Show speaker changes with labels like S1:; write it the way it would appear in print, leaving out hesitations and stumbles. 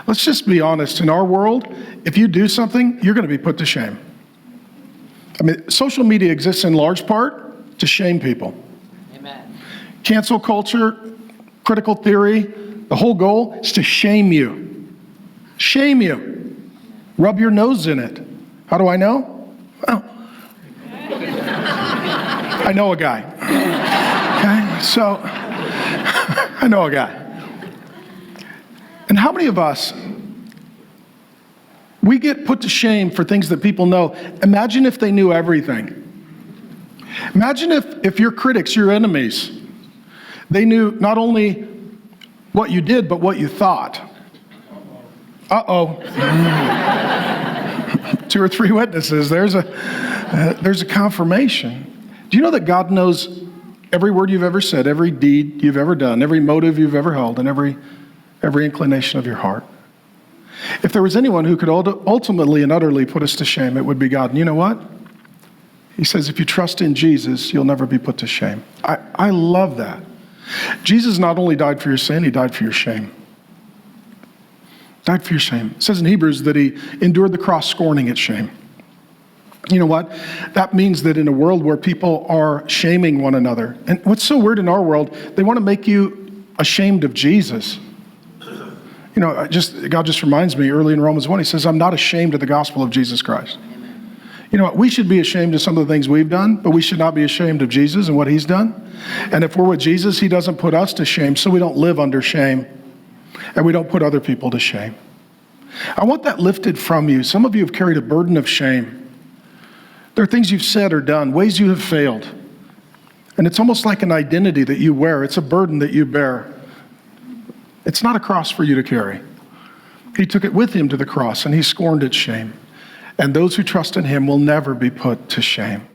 S1: Let's just be honest. In our world, if you do something, you're going to be put to shame. I mean, social media exists in large part to shame people.
S2: Amen.
S1: Cancel culture, critical theory, the whole goal is to shame you. Shame you. Rub your nose in it. How do I know? Well, I know a guy. Okay, so I know a guy. And how many of us, we get put to shame for things that people know? Imagine if they knew everything. Imagine if your critics, your enemies, they knew not only what you did, but what you thought. Uh-oh. 2 or 3 witnesses. There's a confirmation. Do you know that God knows every word you've ever said, every deed you've ever done, every motive you've ever held, and every inclination of your heart? If there was anyone who could ultimately and utterly put us to shame, it would be God. And you know what? He says, if you trust in Jesus, you'll never be put to shame. I love that. Jesus not only died for your sin, he died for your shame. Died for your shame. It says in Hebrews that he endured the cross, scorning its shame. You know what? That means that in a world where people are shaming one another, and what's so weird in our world, they want to make you ashamed of Jesus. You know, God just reminds me early in Romans 1, he says, I'm not ashamed of the gospel of Jesus Christ. Amen. You know what? We should be ashamed of some of the things we've done, but we should not be ashamed of Jesus and what he's done. And if we're with Jesus, he doesn't put us to shame, so we don't live under shame, and we don't put other people to shame. I want that lifted from you. Some of you have carried a burden of shame. There are things you've said or done, ways you have failed. And it's almost like an identity that you wear. It's a burden that you bear. It's not a cross for you to carry. He took it with him to the cross, and he scorned its shame. And those who trust in him will never be put to shame.